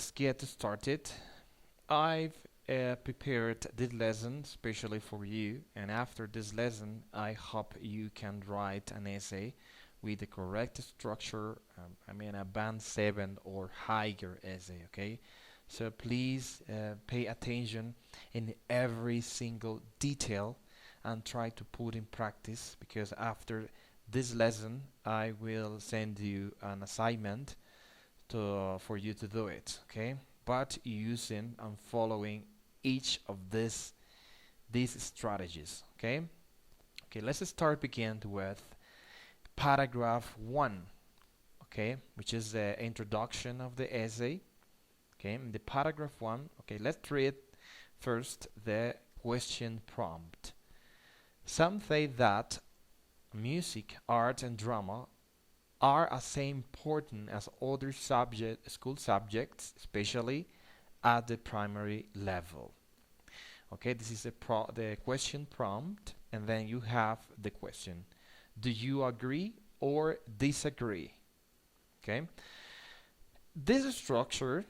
let's get started. I've prepared this lesson especially for you, and after this lesson, I hope you can write an essay with the correct structure. A band 7 or higher essay, okay? So please pay attention in every single detail and try to put in practice, because after this lesson, I will send you an assignment for you to do it, okay? But using and following each of these strategies, okay? Okay, let's start begin with paragraph 1, okay, which is the introduction of the essay. Okay, in the paragraph 1, okay, let's read first the question prompt. Some say that music, art, and drama are as important as other school subjects, especially at the primary level. Okay, this is the question prompt, and then you have the question. Do you agree or disagree? Okay, this structure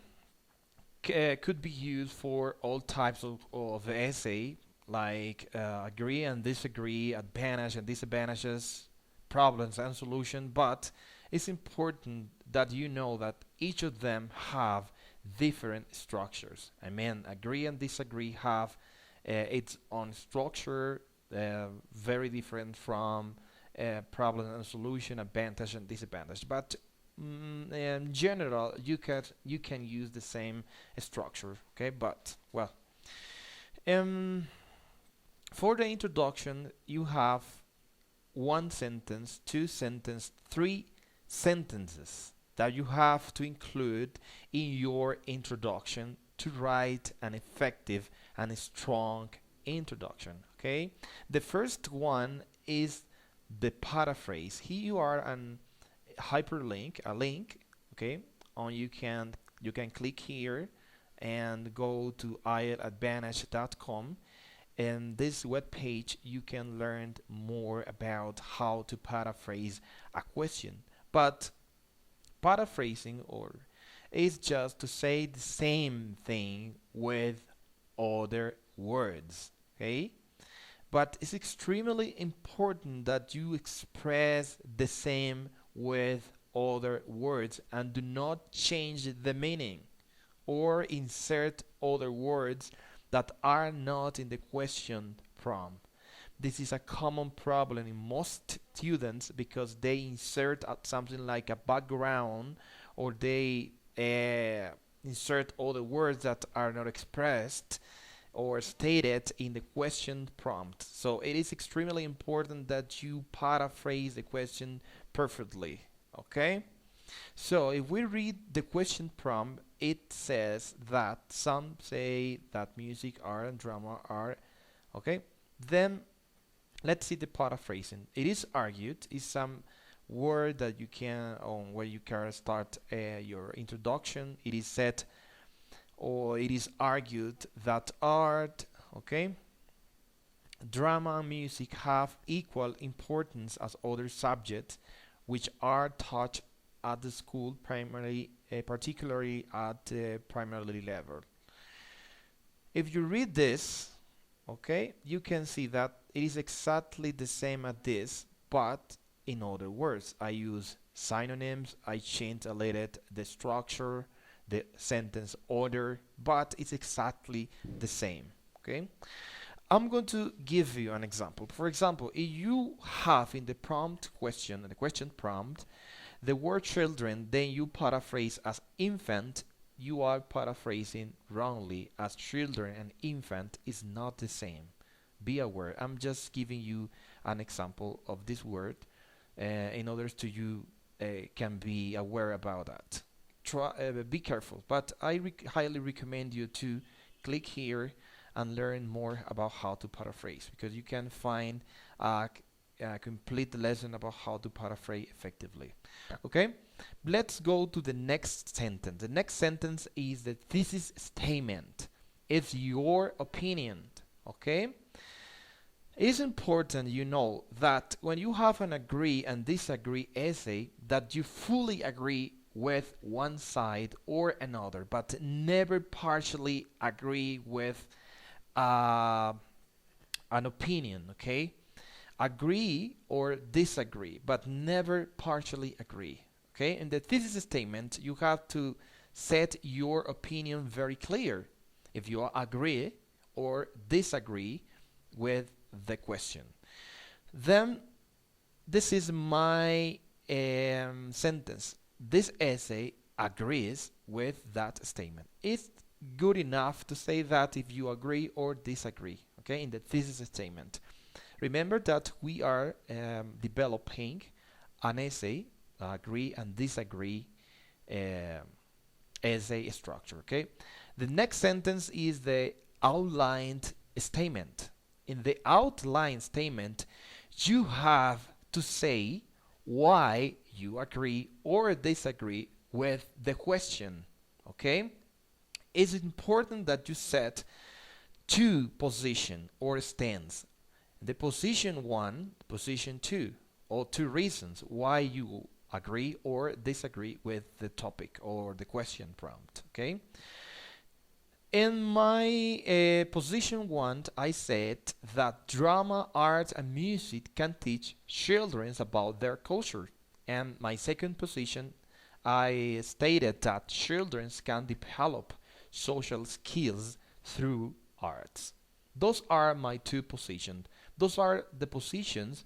could be used for all types of essay, like agree and disagree, advantage and disadvantages, problems and solution, but it's important that you know that each of them have different structures. Agree and disagree have its own structure, very different from problem and solution, advantage and disadvantage, but in general you can use the same structure, okay? But well, for the introduction you have one sentence, two sentences, three sentences that you have to include in your introduction to write an effective and a strong introduction, okay? The first one is the paraphrase. Here you are an hyperlink, a link, okay? You can click here and go to iadvantage.com. In this web page, you can learn more about how to paraphrase a question. But paraphrasing is just to say the same thing with other words, okay? But it's extremely important that you express the same with other words and do not change the meaning or insert other words that are not in the question prompt. This is a common problem in most students because they insert something like a background, or they insert other words that are not expressed or stated in the question prompt. So it is extremely important that you paraphrase the question perfectly, okay? So if we read the question prompt, it says that some say that music, art, and drama are, okay? Then let's see the paraphrasing. It is argued is some word that you can on where you can start your introduction. It is said, or it is argued that art, okay, drama and music have equal importance as other subjects which are taught at the school primarily, particularly at the primary level. If you read this, okay, you can see that it is exactly the same as this, but in other words. I use synonyms, I change a little the structure, the sentence order, but it's exactly the same, okay? I'm going to give you an example. For example, if you have in the question prompt, the word children, then you paraphrase as infant, you are paraphrasing wrongly, as children and infant is not the same. Be aware. I'm just giving you an example of this word in order to you can be aware about that. Be careful, but I highly recommend you to click here and learn more about how to paraphrase, because you can find a complete lesson about how to paraphrase effectively. Okay, let's go to the next sentence. The next sentence is the thesis statement. It's your opinion, okay? It's important you know that when you have an agree and disagree essay, that you fully agree with one side or another, but never partially agree with uh, an opinion, okay? Agree or disagree, but never partially agree, okay? In the thesis statement, you have to set your opinion very clear if you agree or disagree with the question. Then, this is my sentence. This essay agrees with that statement. It's good enough to say that if you agree or disagree, okay, in the thesis statement. Remember that we are developing an essay, agree and disagree essay structure, okay? The next sentence is the outlined statement. In the outline statement, you have to say why you agree or disagree with the question, okay? It's important that you set two position or stance. The position 1, position 2, or 2 reasons why you agree or disagree with the topic or the question prompt, okay? In my position 1, I said that drama, art, and music can teach children about their culture. And my second position, I stated that children can develop social skills through arts. Those are my two positions. Those are the positions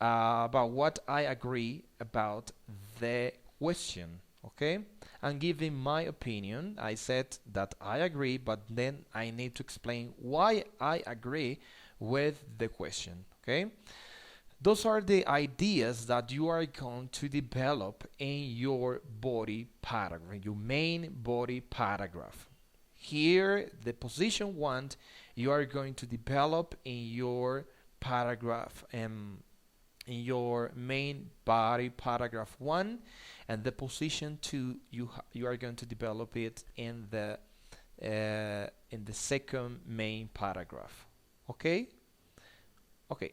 about what I agree about the question, okay? And giving my opinion, I said that I agree, but then I need to explain why I agree with the question, okay? Those are the ideas that you are going to develop in your body paragraph, your main body paragraph. Here, the position 1, you are going to develop in your paragraph, in your main body paragraph 1, and the position 2, you are going to develop it in the second main paragraph. Okay? Okay.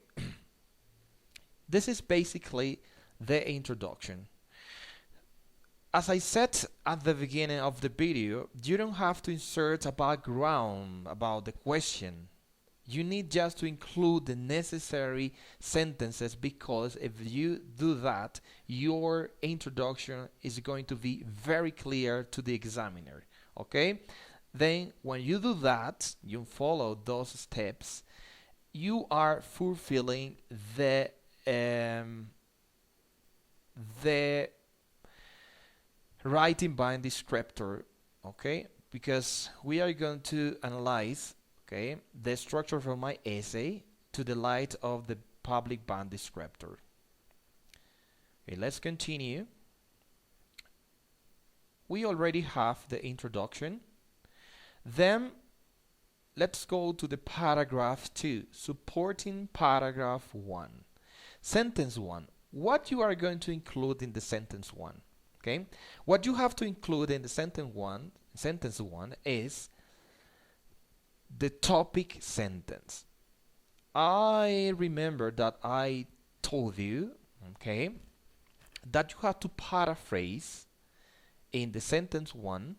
This is basically the introduction. As I said at the beginning of the video, you don't have to insert a background about the question. You need just to include the necessary sentences, because if you do that, your introduction is going to be very clear to the examiner, okay? Then when you do that, you follow those steps, you are fulfilling the writing bind descriptor, okay? Because we are going to analyze, okay, the structure of my essay to the light of the public band descriptor. Okay, let's continue. We already have the introduction. Then let's go to the paragraph 2, supporting paragraph 1. Sentence 1. What you are going to include in the sentence 1? Okay? What you have to include in the sentence 1 is the topic sentence. I remember that I told you, okay, that you have to paraphrase in the sentence 1.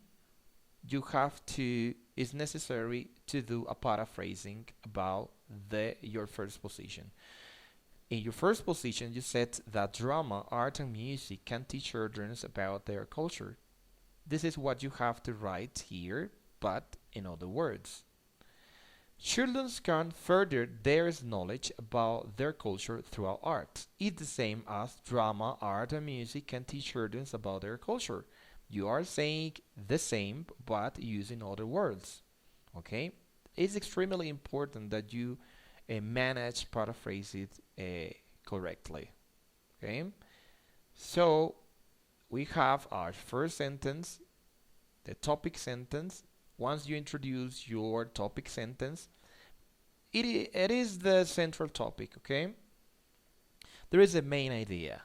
You have to, it's necessary to do a paraphrasing about your first position. In your first position, you said that drama, art, and music can teach children about their culture. This is what you have to write here, but in other words. Children can further their knowledge about their culture through art. It's the same as drama, art, and music can teach children about their culture. You are saying the same, but using other words. Okay? It's extremely important that you manage paraphrase it correctly. Okay? So, we have our first sentence, the topic sentence. Once you introduce your topic sentence, it is the central topic, okay? There is a main idea.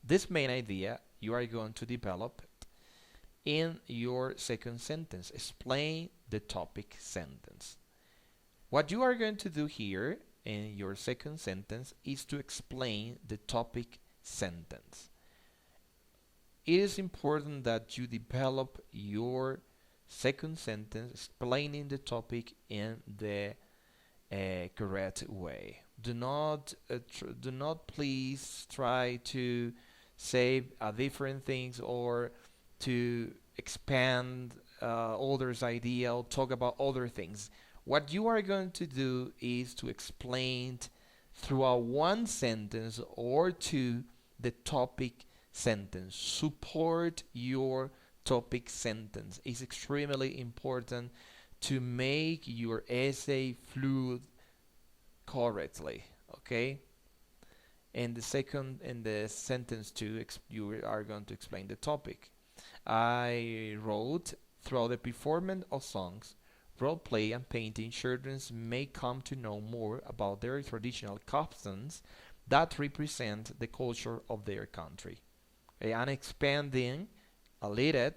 This main idea you are going to develop in your second sentence. Explain the topic sentence. What you are going to do here in your second sentence is to explain the topic sentence. it is important that you develop your second sentence explaining the topic in the correct way. Do not please try to say different things or to expand others' idea or talk about other things. What you are going to do is to explain throughout one sentence or two the topic sentence. Support your topic sentence. It's extremely important to make your essay fluid correctly. Okay? And the sentence two, you are going to explain the topic. I wrote, throughout the performance of songs, role play and painting, children may come to know more about their traditional customs that represent the culture of their country. Okay, and expanding a little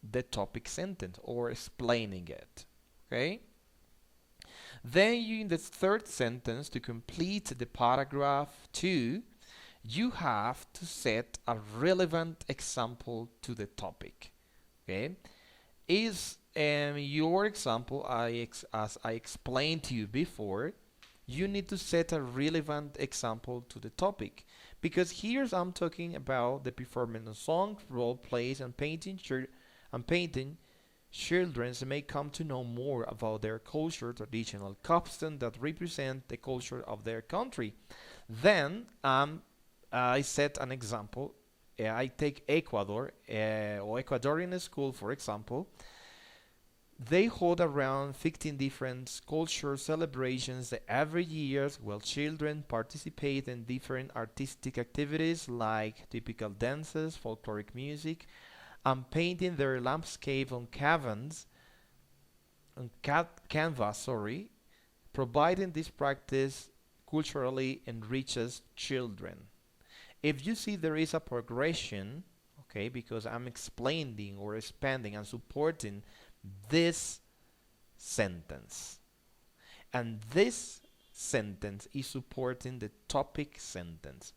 the topic sentence or explaining it. Okay? Then you, in the third sentence, to complete the paragraph 2, you have to set a relevant example to the topic. Okay? Is your example, as I explained to you before, you need to set a relevant example to the topic. Because here I'm talking about the performance of songs, role plays, and painting. Children may come to know more about their culture, traditional customs that represent the culture of their country. Then I set an example. I take Ecuador or Ecuadorian school, for example. They hold around 15 different cultural celebrations every year, while children participate in different artistic activities like typical dances, folkloric music, and painting their landscape on canvas, providing this practice culturally enriches children. If you see there is a progression, okay, because I'm explaining or expanding and supporting this sentence, and this sentence is supporting the topic sentence.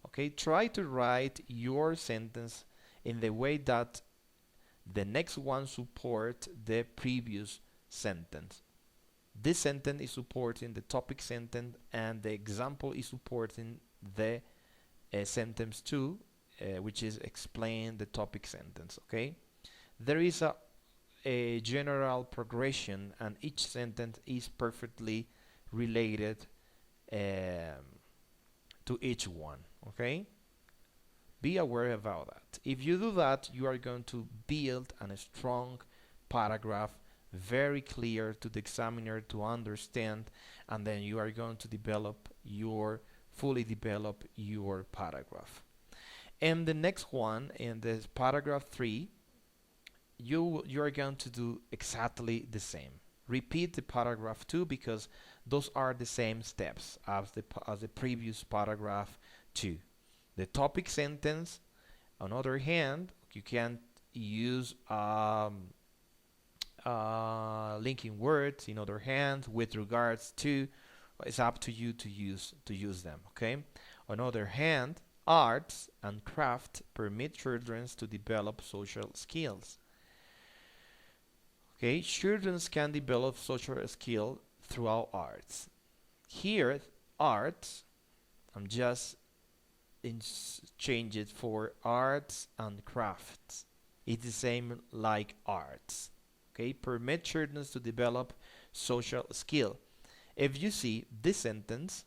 Okay, try to write your sentence in the way that the next one support the previous sentence. This sentence is supporting the topic sentence, and the example is supporting the sentence 2, which is explain the topic sentence. Okay, there is a general progression, and each sentence is perfectly related to each one. Okay, be aware about that. If you do that, you are going to build a strong paragraph, very clear to the examiner to understand, and then you are going to fully develop your paragraph. And the next one, in this paragraph 3, you are going to do exactly the same. Repeat the paragraph 2 because those are the same steps as the previous paragraph 2. The topic sentence, on the other hand, you can use linking words. In other hand, with regards to, it's up to you to use them. Okay. On the other hand, arts and craft permit children to develop social skills. Okay, children can develop social skill throughout arts. Here, arts, I'm just change it for arts and crafts. It's the same like arts. Okay, permit children to develop social skill. If you see, this sentence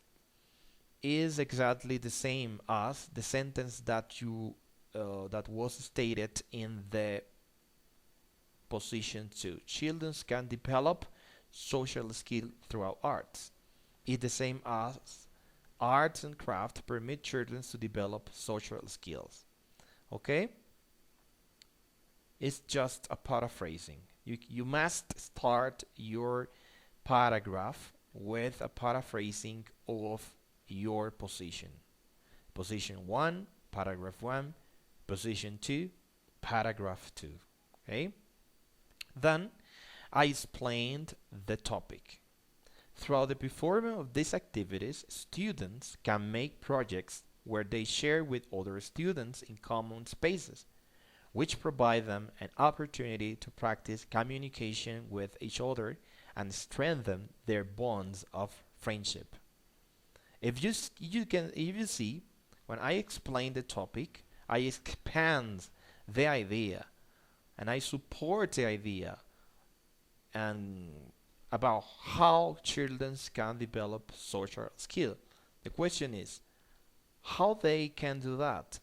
is exactly the same as the sentence that was stated in the position 2. Children can develop social skill throughout arts. It's the same as arts and craft permit children to develop social skills. Okay? It's just a paraphrasing. You must start your paragraph with a paraphrasing of your position. Position 1, paragraph 1, position 2, paragraph 2. Okay? Then I explained the topic. Throughout the performance of these activities, students can make projects where they share with other students in common spaces, which provide them an opportunity to practice communication with each other and strengthen their bonds of friendship. If you see, when I explain the topic, I expand the idea and I support the idea and about how children can develop social skill. The question is how they can do that.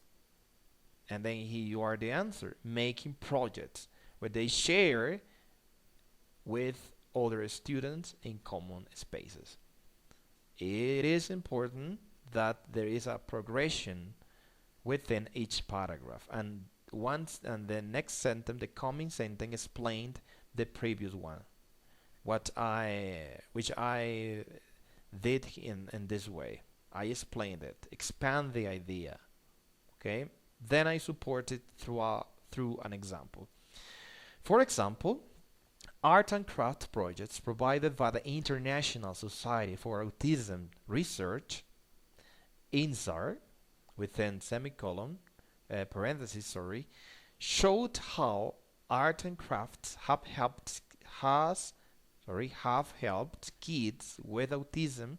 And then here you are the answer, making projects where they share with other students in common spaces. It is important that there is a progression within each paragraph, and the next sentence, the coming sentence, explained the previous one, which I did in this way. I explained it, expand the idea, okay? Then I support it through an example. For example, art and craft projects provided by the International Society for Autism Research, INSAR, within semicolon, parentheses, sorry, showed how art and crafts have helped kids with autism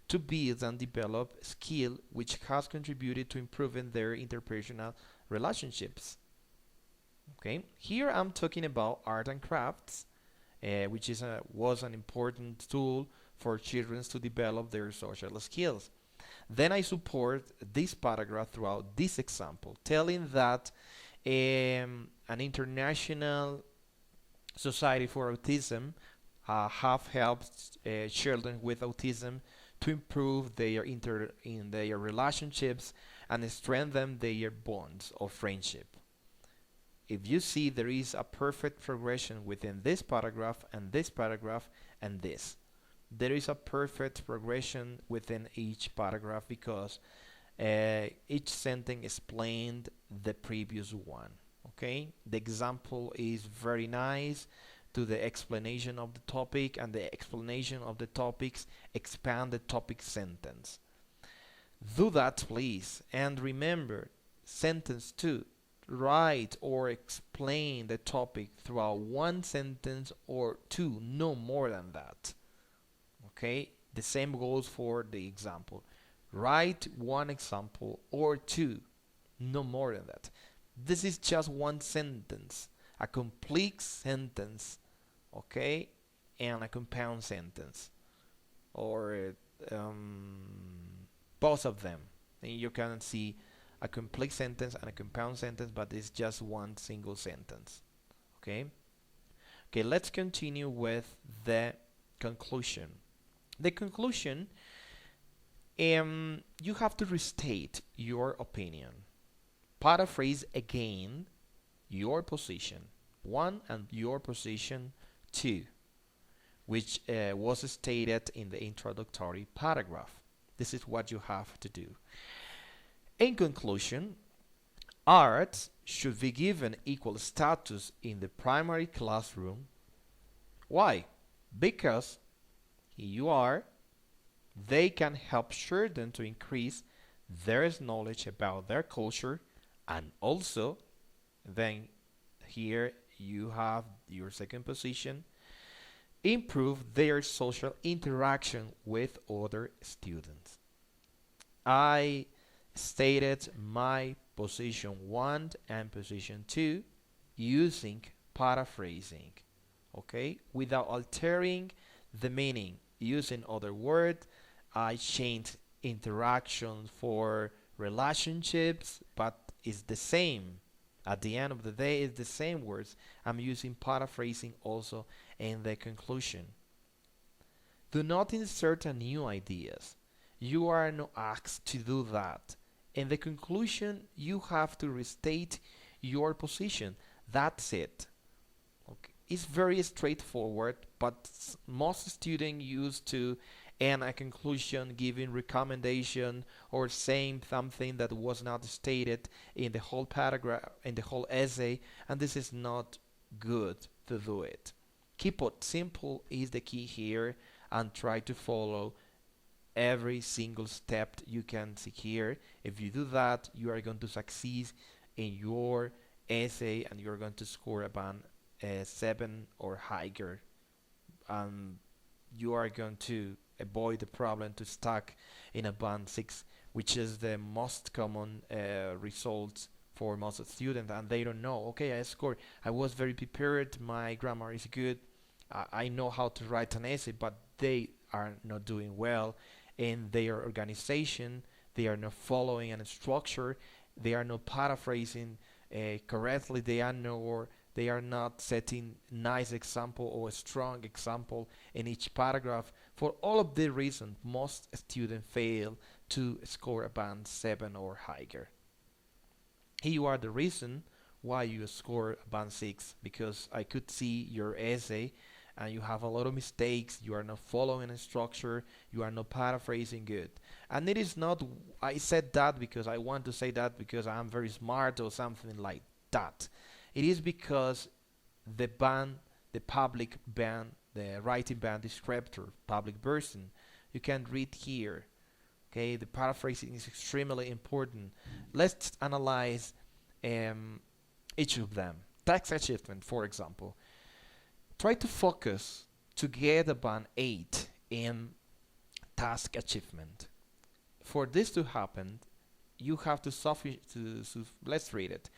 to build and develop skill which has contributed to improving their interpersonal relationships. Okay, here I'm talking about art and crafts, which was an important tool for children to develop their social skills. Then I support this paragraph throughout this example, telling that an international society for autism have helped children with autism to improve in their relationships and strengthen their bonds of friendship. If you see, there is a perfect progression within this paragraph and this paragraph and this. There is a perfect progression within each paragraph because each sentence explained the previous one. Okay, the example is very nice to the explanation of the topic, and the explanation of the topics expand the topic sentence. Do that, please, and remember, sentence 2, write or explain the topic throughout one sentence or two, no more than that. Okay, the same goes for the example. Write one example or two, no more than that. This is just one sentence, a complete sentence, okay, and a compound sentence, or both of them. And you can see a complete sentence and a compound sentence, but it's just one single sentence. Okay, let's continue with the conclusion. The conclusion, you have to restate your opinion. Paraphrase again your position 1 and your position 2, which was stated in the introductory paragraph. This is what you have to do. In conclusion, art should be given equal status in the primary classroom. Why? Because here you are, they can help children to increase their knowledge about their culture, and also then here you have your second position, improve their social interaction with other students. I stated my position 1 and position 2 using paraphrasing, okay, without altering the meaning. Using other words, I changed interaction for relationships, but it's the same. At the end of the day, it's the same words. I'm using paraphrasing also in the conclusion. Do not insert new ideas. You are not asked to do that. In the conclusion, you have to restate your position. That's it. Okay. It's very straightforward, but most students used to end a conclusion giving recommendation or saying something that was not stated in the whole paragraph, in the whole essay, and this is not good to do it. Keep it simple is the key here, and try to follow every single step you can see here. If you do that, you are going to succeed in your essay and you're going to score a band 7 or higher. And you are going to avoid the problem to stuck in a band 6, which is the most common result for most students, and they don't know, okay, I was very prepared, my grammar is good, I know how to write an essay, but they are not doing well in their organization, they are not following a structure, they are not paraphrasing correctly, they are not setting nice example or a strong example in each paragraph. For all of the reasons, most students fail to score a band 7 or higher. Here you are the reason why you score a band 6, because I could see your essay and you have a lot of mistakes, you are not following a structure, you are not paraphrasing good. And it is not, I said that because I want to say that because I'm very smart or something like that. It is because the band, the public band, the writing band descriptor, public version, you can read here. Okay, the paraphrasing is extremely important. Let's analyze each of them. Task achievement, for example. Try to focus to get a band 8 in task achievement. For this to happen, you have to let's read it.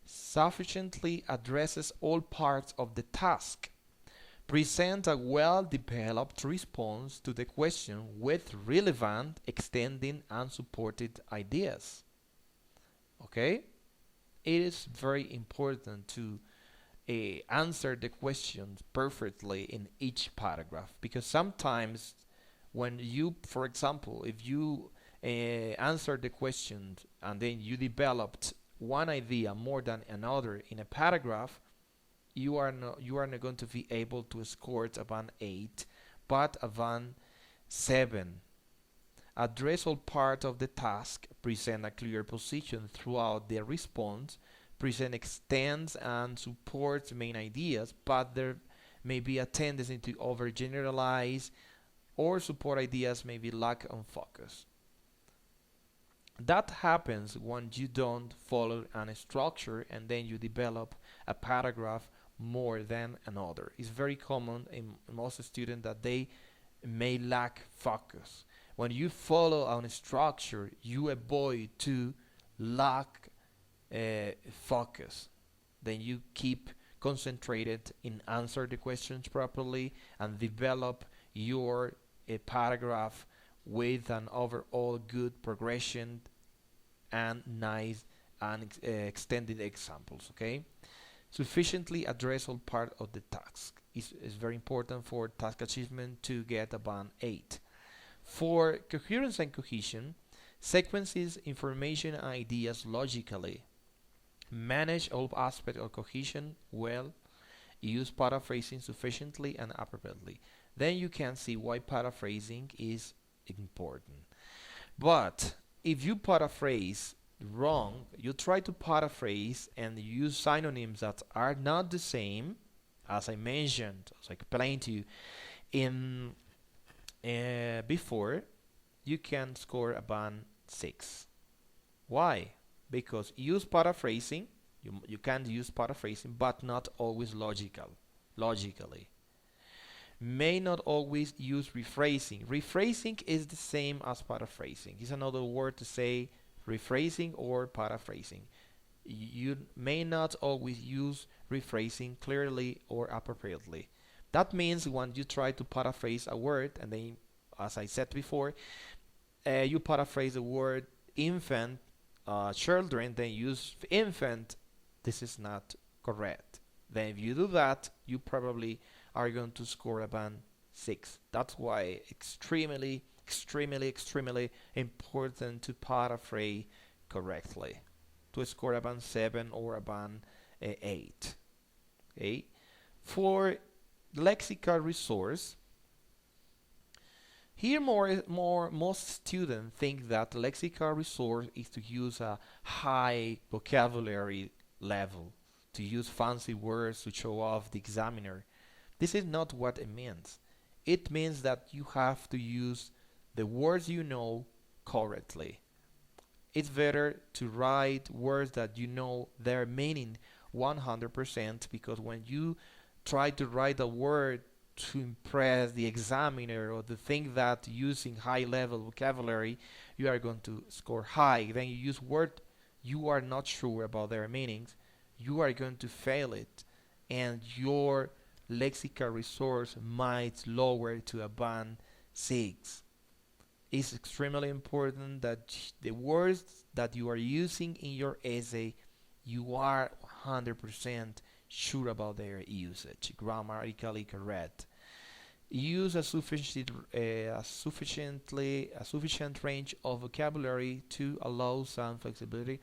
Sufficiently addresses all parts of the task. Present a well-developed response to the question with relevant, extending, and supported ideas. Okay? It is very important to answer the questions perfectly in each paragraph, because sometimes when you, for example, if you answer the question and then you developed one idea more than another in a paragraph, you are not going to be able to score it a band 8, but a band 7. Address all part of the task, present a clear position throughout the response, present extends and supports main ideas, but there may be a tendency to overgeneralize or support ideas may be lack on focus. That happens when you don't follow a structure and then you develop a paragraph more than another. It's very common in most students that they may lack focus. When you follow a structure, you avoid to lack focus. Then you keep concentrated in answer the questions properly and develop your paragraph with an overall good progression and nice and extended examples. Okay, sufficiently address all part of the task is very important for task achievement to get a band 8. For coherence and cohesion, sequences information and ideas logically, manage all aspects of cohesion well, use paraphrasing sufficiently and appropriately. Then you can see why paraphrasing is important. But if you paraphrase wrong, you try to paraphrase and use synonyms that are not the same, as I mentioned, as I explained to you in before, you can score a band 6. Why? Because use paraphrasing, you can use paraphrasing, but not always logically. May not always use rephrasing. Rephrasing is the same as paraphrasing. It's another word to say rephrasing or paraphrasing. You may not always use rephrasing clearly or appropriately. That means when you try to paraphrase a word, and then, as I said before, you paraphrase the word infant, children, then use infant, this is not correct. Then if you do that, you probably are going to score a band 6. That's why extremely important to paraphrase correctly to score a band 7 or a band 8. Okay. For lexical resource, here most students think that lexical resource is to use a high vocabulary level, to use fancy words to show off the examiner. This is not what it means. It means that you have to use the words you know correctly. It's better to write words that you know their meaning 100%, because when you try to write a word to impress the examiner or the thing that using high level vocabulary, you are going to score high. Then you use word you are not sure about their meanings, you are going to fail it, and your lexical resource might lower to a band 6. It's extremely important that the words that you are using in your essay, you are 100% sure about their usage, grammatically correct. Use a sufficient range of vocabulary to allow some flexibility.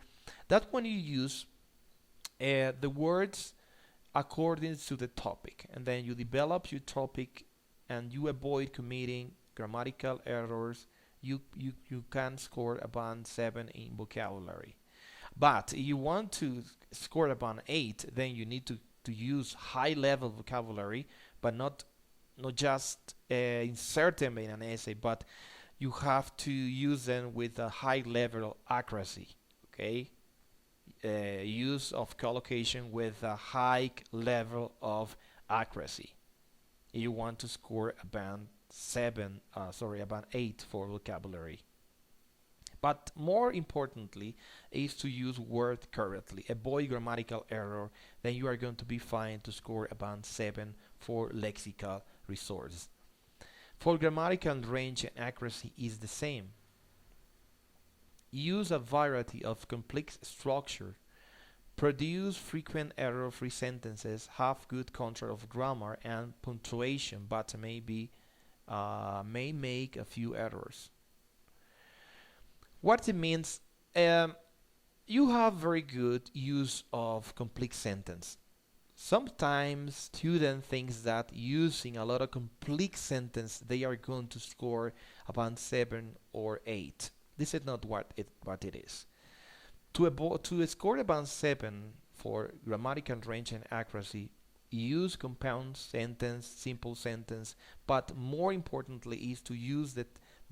That when you use the words according to the topic, and then you develop your topic and you avoid committing grammatical errors, you can score a band 7 in vocabulary. But if you want to score a band 8, then you need to use high level vocabulary, but not just insert them in an essay, but you have to use them with a high level accuracy. Okay, use of collocation with a high level of accuracy. You want to score a band 8 for vocabulary. But more importantly is to use word correctly. Avoid grammatical error, then you are going to be fine to score a band 7 for lexical resource. For grammatical range and accuracy is the same. Use a variety of complex structure. Produce frequent error-free sentences. Have good control of grammar and punctuation, but may make a few errors. What it means, you have very good use of complete sentence. Sometimes student thinks that using a lot of complete sentence they are going to score about 7 or 8. This is not what it is. To score about 7 for grammatical range and accuracy, use compound sentence, simple sentence, but more importantly is to use the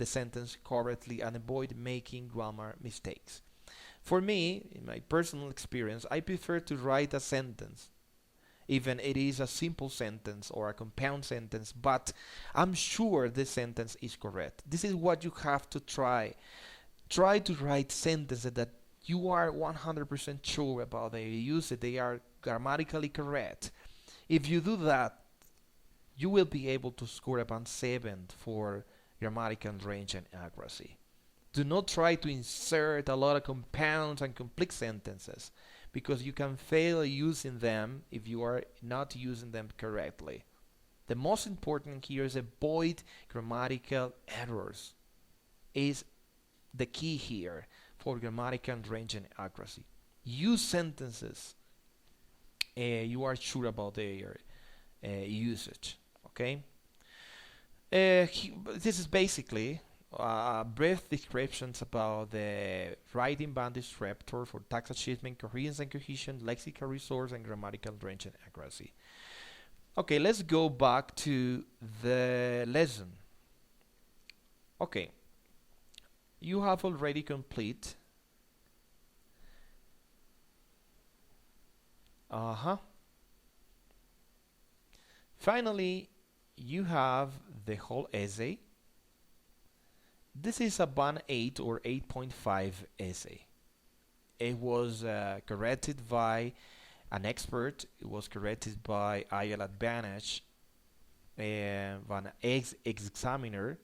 sentence correctly and avoid making grammar mistakes. For me, in my personal experience, I prefer to write a sentence, even it is a simple sentence or a compound sentence, but I'm sure the sentence is correct. This is what you have to try. Try to write sentences that you are 100% sure about their usage, they are grammatically correct. If you do that, you will be able to score about 7 for grammatical range and accuracy. Do not try to insert a lot of compounds and complex sentences, because you can fail using them if you are not using them correctly. The most important here is avoid grammatical errors. Is the key here for grammatical range and accuracy. Use sentences you are sure about their usage. Okay. This is basically brief descriptions about the writing band descriptor for tax achievement, coherence and cohesion, lexical resource, and grammatical range and accuracy. Okay, let's go back to the lesson. Okay, you have already complete. Finally, you have the whole essay. This is a band 8 or 8.5 essay. It was corrected by an expert. It was corrected by IEL Advantage and an examiner.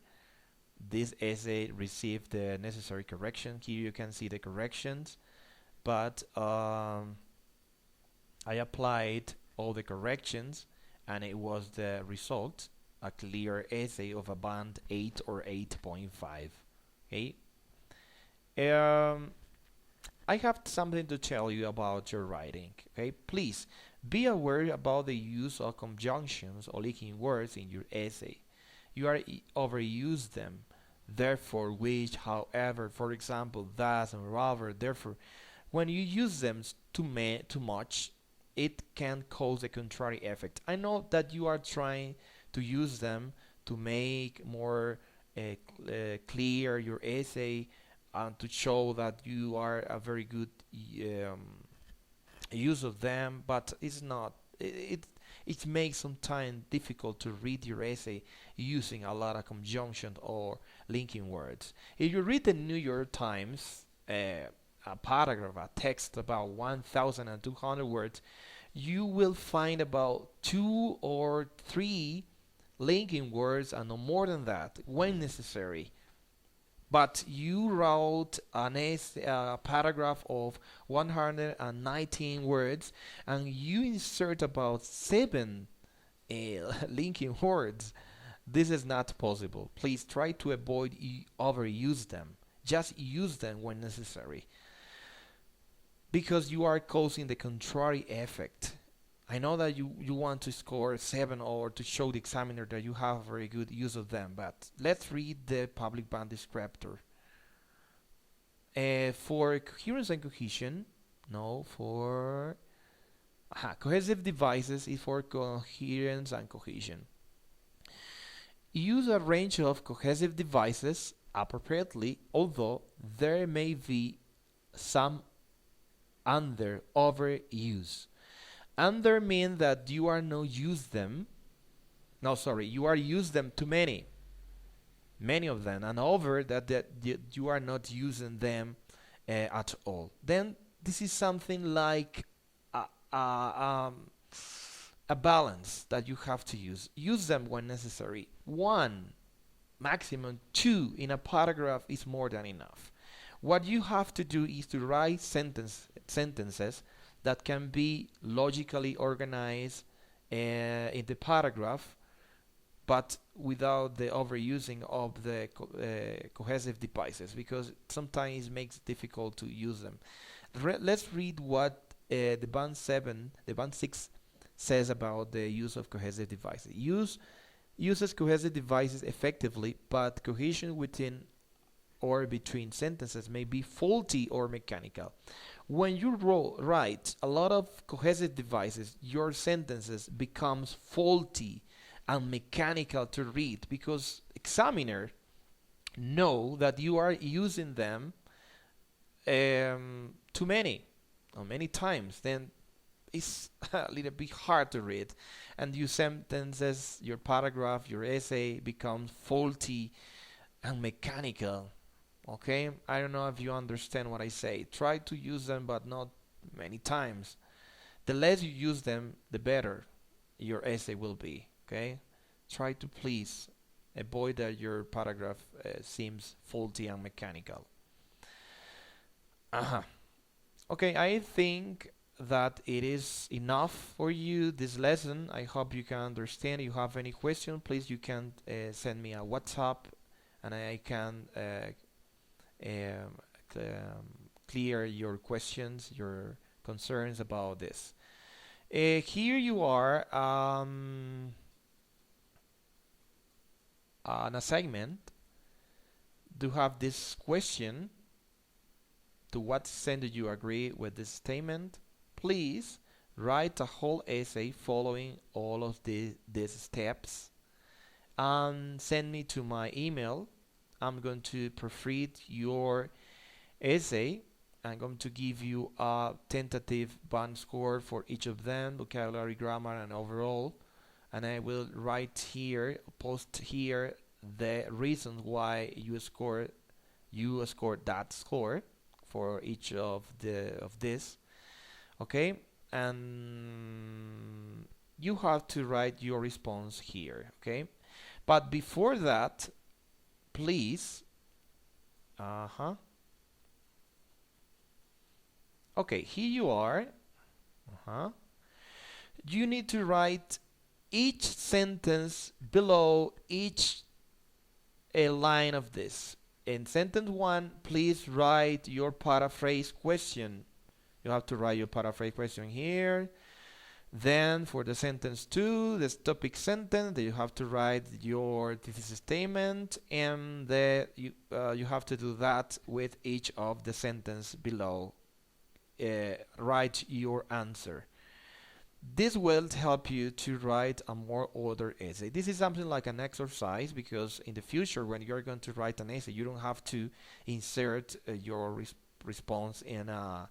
This essay received the necessary correction. Here you can see the corrections, but I applied all the corrections and it was the result, a clear essay of a band 8 or 8.5. Okay. I have something to tell you about your writing. Okay, please be aware about the use of conjunctions or linking words in your essay. You are overuse them. Therefore, which, however, for example, thus and rather, therefore. When you use them too much, it can cause a contrary effect. I know that you are trying to use them to make more clear your essay and to show that you are a very good use of them, but it's not. It makes sometimes difficult to read your essay using a lot of conjunction or linking words. If you read the New York Times, a paragraph, a text about 1,200 words, you will find about 2 or 3 linking words and no more than that when necessary. But you wrote a paragraph of 119 words and you insert about 7 linking words. This is not possible. Please try to avoid overuse them. Just use them when necessary, because you are causing the contrary effect. I know that you want to score 7 or to show the examiner that you have very good use of them, but let's read the public band descriptor. For coherence and cohesion, no, for cohesive devices is for coherence and cohesion. Use a range of cohesive devices appropriately, although there may be some overuse. Under means that you are not use them. No, sorry, you are use them too many of them, and over that you are not using them at all. Then this is something like a balance that you have to use. Use them when necessary. 1, maximum 2 in a paragraph is more than enough. What you have to do is to write sentences that can be logically organized in the paragraph, but without the overusing of the cohesive devices, because sometimes it makes it difficult to use them. Let's read what the band 6 says about the use of cohesive devices. Uses cohesive devices effectively, but cohesion within or between sentences may be faulty or mechanical. When you write a lot of cohesive devices, your sentences becomes faulty and mechanical to read, because examiner know that you are using them too many or many times. Then it's a little bit hard to read, and your sentences, your paragraph, your essay becomes faulty and mechanical. Okay, I don't know if you understand what I say. Try to use them, but not many times. The less you use them, the better your essay will be. Okay, try to please avoid that your paragraph seems faulty and mechanical. Okay, I think that it is enough for you, this lesson. I hope you can understand. If you have any question, please you can send me a WhatsApp, and I can clear your questions, your concerns about this. Here you are, an assignment to have this question. To what extent do you agree with this statement? Please write a whole essay following all of these steps and send me to my email. I'm going to proofread your essay. I'm going to give you a tentative band score for each of them, vocabulary, grammar, and overall. And I will write here, post here, the reasons why you scored that score for each of this. Okay, and you have to write your response here. Okay, but before that, please, okay, here you are. You need to write each sentence below each a line of this. In sentence 1, please write your paraphrase question. You have to write your paraphrase question here. Then for the sentence 2, this topic sentence, you have to write your thesis statement, and you have to do that with each of the sentence below. Write your answer. This will help you to write a more ordered essay. This is something like an exercise, because in the future when you're going to write an essay, you don't have to insert your response in a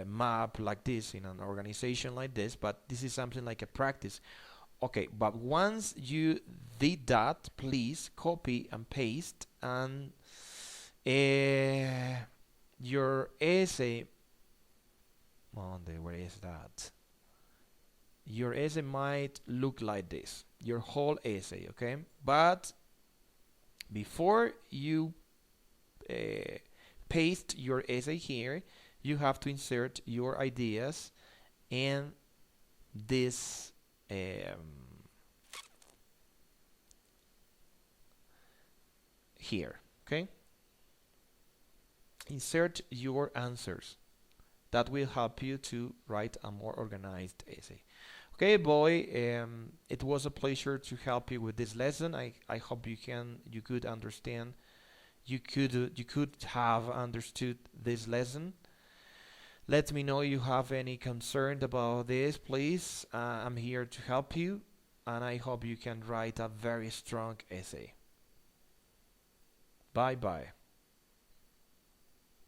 map like this, in an organization like this, but this is something like a practice. Okay, but once you did that, please copy and paste, and your essay, where is that? Your essay might look like this, your whole essay, okay? But before you paste your essay here, you have to insert your ideas in this here, okay? Insert your answers. That will help you to write a more organized essay. Okay, boy, it was a pleasure to help you with this lesson. I hope you could understand, you could have understood this lesson. Let me know if you have any concern about this, please. I'm here to help you, and I hope you can write a very strong essay. Bye bye.